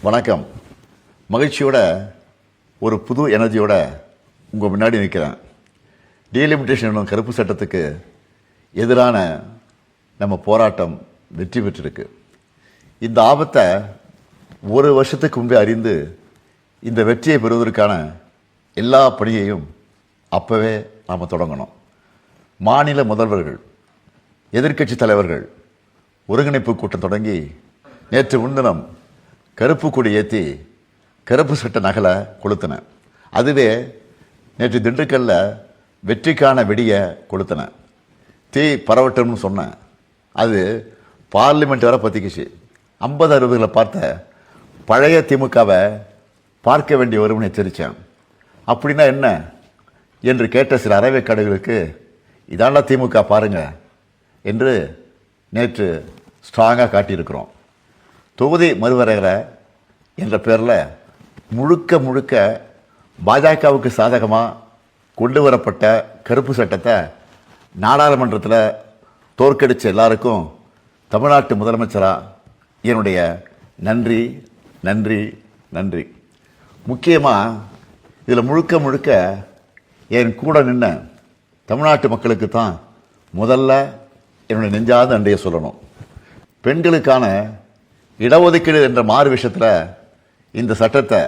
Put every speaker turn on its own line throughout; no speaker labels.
வணக்கம். மகிழ்ச்சியோட ஒரு புது எனர்ஜியோட உங்கள் முன்னாடி நிற்கிறேன். டீலிமிட்டேஷன் என்னும் கருப்பு சட்டத்துக்கு எதிரான நம்ம போராட்டம் வெற்றி பெற்றிருக்கு. இந்த ஆபத்தை ஒரு வருஷத்துக்கு முன்பே அறிந்து இந்த வெற்றியை பெறுவதற்கான எல்லா பணியையும் அப்போவே நாம் தொடங்கணும். மாநில முதல்வர்கள், எதிர்க்கட்சி தலைவர்கள் ஒருங்கிணைப்பு கூட்டம் தொடங்கி நேற்று முன்தினம் கருப்பு கொடி ஏற்றி கருப்பு சட்ட நகலை கொளுத்தின. அதுவே நேற்று திண்டுக்கல்ல வெற்றிக்கான வெடியை கொளுத்தின. தீ பரவட்டும்னு சொன்னேன். அது பார்லிமெண்ட் வரை பற்றிக்கிச்சு. 50-60களில் பார்த்த பழைய திமுகவை பார்க்க வேண்டி வரும்னு எச்சரித்தேன். அப்படின்னா என்ன என்று கேட்ட சில அறவைக்காடுகளுக்கு இதாண்டா திமுக பாருங்க என்று நேற்று ஸ்ட்ராங்காக காட்டியிருக்கிறோம். தொகுதி மறுவரையறை என்ற பேரில் முழுக்க பாஜகவுக்கு சாதகமாக கொண்டு வரப்பட்ட கருப்பு சட்டத்தை நாடாளுமன்றத்தில் தோற்கடித்த எல்லாருக்கும் தமிழ்நாட்டு முதலமைச்சராக என்னுடைய நன்றி நன்றி நன்றி. முக்கியமாக இதில் முழுக்க என் கூட நின்ன தமிழ்நாட்டு மக்களுக்கு தான் முதல்ல என்னுடைய நெஞ்சாத நன்றியை சொல்லணும். பெண்களுக்கான இடஒதுக்கீடு என்ற மாறு விஷயத்தில் இந்த சட்டத்தை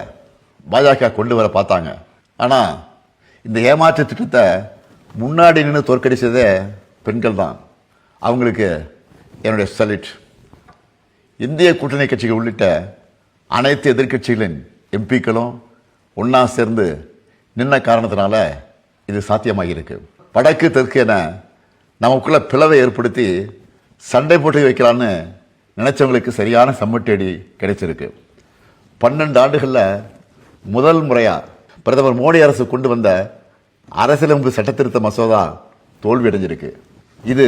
பாஜக கொண்டு வர பார்த்தாங்க. ஆனால் இந்த ஏமாற்று திட்டத்தை முன்னாடி நின்று தோற்கடிச்சதே பெண்கள் தான். அவங்களுக்கு என்னுடைய சல்யூட். இந்திய கூட்டணி கட்சிகள் உள்ளிட்ட அனைத்து எதிர்க்கட்சிகளின் எம்பிக்களும் ஒன்றா சேர்ந்து நின்ன காரணத்தினால இது சாத்தியமாகியிருக்கு. வடக்கு தெற்கு என நமக்குள்ள பிளவை ஏற்படுத்தி சண்டை போட்டு வைக்கலான்னு நினைச்சவங்களுக்கு சரியான சம்மட்டேடி கிடைச்சிருக்கு. 12 ஆண்டுகளில் முதல் முறையாக பிரதமர் மோடி அரசு கொண்டு வந்த அரசியலமைப்பு சட்டத்திருத்த மசோதா தோல்வி அடைஞ்சிருக்கு. இது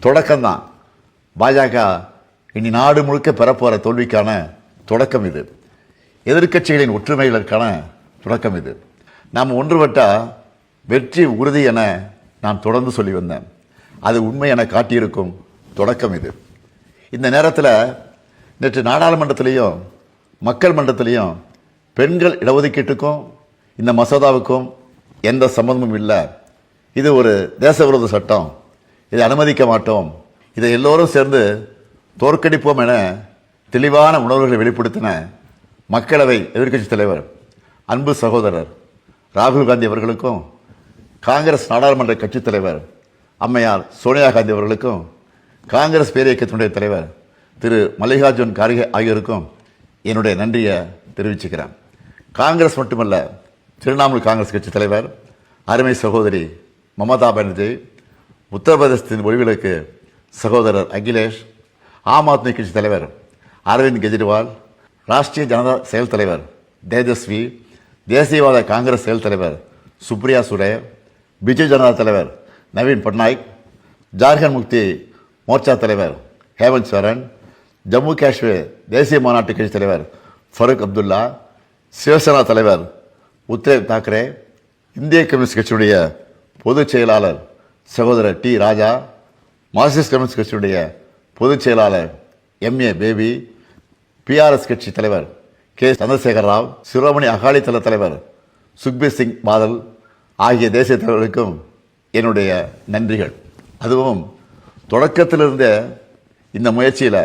தொடக்கம்தான். பாஜக இனி நாடு முழுக்க பெறப்போகிற தோல்விக்கான தொடக்கம் இது. எதிர்க்கட்சிகளின் ஒற்றுமைகளுக்கான தொடக்கம் இது. நாம் ஒன்றுபட்டால் வெற்றி உறுதி என நான் தொடர்ந்து சொல்லி வந்தேன். அது உண்மை என காட்டியிருக்கும் தொடக்கம் இது. இந்த நேரத்தில் நேற்று நாடாளுமன்றத்திலையும் மக்கள் மன்றத்திலையும் பெண்கள் இடஒதுக்கீட்டுக்கும் இந்த மசோதாவுக்கும் எந்த சம்பந்தமும் இல்லை. இது ஒரு தேசவிரோத சட்டம், இதை அனுமதிக்க மாட்டோம், இதை எல்லோரும் சேர்ந்து தோற்கடிப்போம் என தெளிவான உணர்வுகளை வெளிப்படுத்தின மக்களவை எதிர்க்கட்சி தலைவர் அன்பு சகோதரர் ராகுல் காந்தி அவர்களுக்கும், காங்கிரஸ் நாடாளுமன்ற கட்சித் தலைவர் அம்மையார் சோனியா காந்தி அவர்களுக்கும், காங்கிரஸ் பேரியக்கத்தினுடைய தலைவர் திரு மல்லிகார்ஜுன் கார்கே ஆகியோருக்கும் என்னுடைய நன்றியை தெரிவிச்சுக்கிறேன். காங்கிரஸ் மட்டுமல்ல, திரிணாமுல் காங்கிரஸ் கட்சி தலைவர் அருமை சகோதரி மமதா பானர்ஜி, உத்தரப்பிரதேசத்தின் ஒளிவிளக்கு சகோதரர் அகிலேஷ், ஆம் ஆத்மி கட்சி தலைவர் அரவிந்த் கெஜ்ரிவால், ராஷ்டிரிய ஜனதா செயல் தலைவர் தேஜஸ்வி, தேசியவாத காங்கிரஸ் செயல் தலைவர் சுப்ரியா சுலே, பிஜு ஜனதா தலைவர் நவீன் பட்நாயக், ஜார்க்கண்ட் முக்தி மோர்ச்சா தலைவர் ஹேமந்த் சோரன், ஜம்மு காஷ்மீர் தேசிய மாநாட்டு கட்சி தலைவர் ஃபருக் அப்துல்லா, சிவசேனா தலைவர் உத்தவ் தாக்கரே, இந்திய கம்யூனிஸ்ட் கட்சியுடைய பொதுச் செயலாளர் சகோதரர் டி ராஜா, மார்க்சிஸ்ட் கம்யூனிஸ்ட் கட்சியுடைய பொதுச் செயலாளர் எம்ஏ பேபி, பிஆர்எஸ் கட்சி தலைவர் கே சந்திரசேகர் ராவ், சிரோமணி அகாலிதள தலைவர் சுக்பீர் சிங் பாதல் ஆகிய தேசிய தலைவர்களுக்கும் என்னுடைய நன்றிகள். அதுவும் தொடக்கத்திலிருந்தே இந்த முயற்சியில்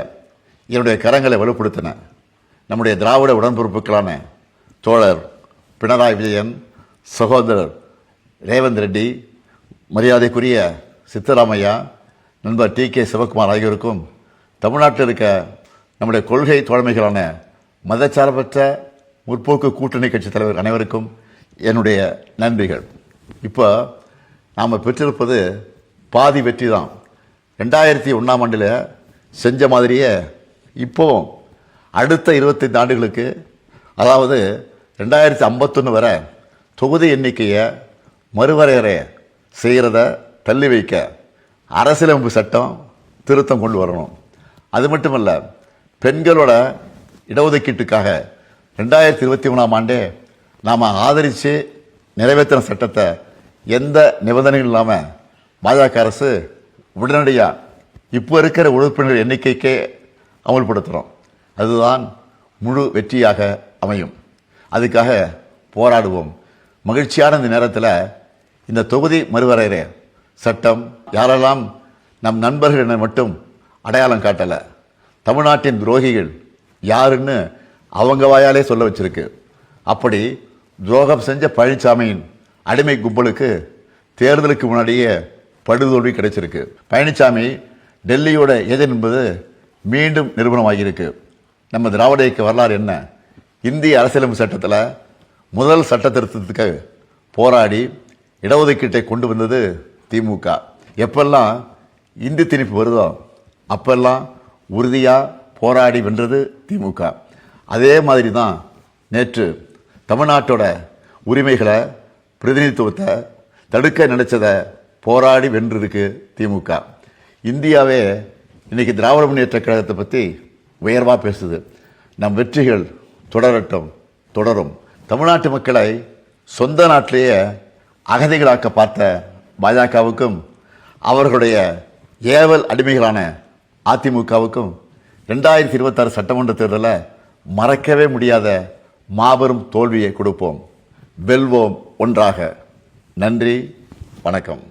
என்னுடைய கரங்களை வலுப்படுத்தின நம்முடைய திராவிட உடன்பிறப்புகளான தோழர் பினராயி விஜயன், சகோதரர் ரேவந்த் ரெட்டி, மரியாதைக்குரிய சித்தராமையா, நண்பர் டி.கே. சிவகுமார் ஆகியோருக்கும், தமிழ்நாட்டில் இருக்க நம்முடைய கொள்கை தோழமைகளான மதச்சார்பற்ற முற்போக்கு கூட்டணி கட்சி தலைவர் அனைவருக்கும் என்னுடைய நன்றிகள். இப்போ நாம் பெற்றிருப்பது பாதி வெற்றி தான். 2001ஆம் ஆண்டில் செஞ்ச மாதிரியே இப்போவும் அடுத்த 25 ஆண்டுகளுக்கு, அதாவது 2051 வரை தொகுதி எண்ணிக்கையை மறுவரையறை செய்கிறத தள்ளி வைக்க அரசியலமைப்பு சட்டம் திருத்தம் கொண்டு வரணும். அது மட்டுமல்ல, பெண்களோட இடஒதுக்கீட்டுக்காக 2023ஆம் ஆண்டே நாம் ஆதரித்து நிறைவேற்றின சட்டத்தை எந்த நிபந்தனையும் இல்லாமல் பாஜக அரசு உடனடியாக இப்போ இருக்கிற உறுப்பினர் எண்ணிக்கைக்கே அமல்படுத்துகிறோம். அதுதான் முழு வெற்றியாக அமையும். அதுக்காக போராடுவோம். மகிழ்ச்சியான இந்த நேரத்தில் இந்த தொகுதி மறுவரையறை சட்டம் யாரெல்லாம் நம் நண்பர்கள் என மட்டும் அடையாளம் காட்டலை, தமிழ்நாட்டின் துரோகிகள் யாருன்னு அவங்க வாயாலே சொல்ல வச்சிருக்கு. அப்படி துரோகம் செஞ்ச பழனிசாமியின் அடிமை கும்பலுக்கு தேர்தலுக்கு முன்னாடியே படுதோல்வி கிடைச்சிருக்கு. பழனிசாமி டெல்லியோட ஏஜென்ட் என்பது மீண்டும் நிரூபணமாகியிருக்கு. நம்ம திராவிட இயக்க வரலாறு என்ன? இந்திய அரசியலமைப்பு சட்டத்தில் முதல் சட்ட திருத்தத்துக்கு போராடி இடஒதுக்கீட்டை கொண்டு வந்தது திமுக. எப்பெல்லாம் இந்தி திணிப்பு வருதோ அப்பெல்லாம் உறுதியாக போராடி வென்றது திமுக. அதே மாதிரி தான் நேற்று தமிழ்நாட்டோட உரிமைகளை பிரதிநிதித்துவத்தை தடுக்க நினைச்சதை போராடி வென்றிருக்கு திமுக. இந்தியாவே இன்னைக்கு திராவிட முன்னேற்ற கழகத்தை பற்றி உயர்வாக பேசுது. நம் வெற்றிகள் தொடரட்டும், தொடரும். தமிழ்நாட்டு மக்களை சொந்த நாட்டிலேயே அகதிகளாக்க பார்த்த பாஜகவுக்கும் அவர்களுடைய ஏவல் அடிமைகளான அதிமுகவுக்கும் 2026 சட்டமன்ற தேர்தலில் மறக்கவே முடியாத மாபெரும் தோல்வியை கொடுப்போம். வெல்வோம் ஒன்றாக. நன்றி, வணக்கம்.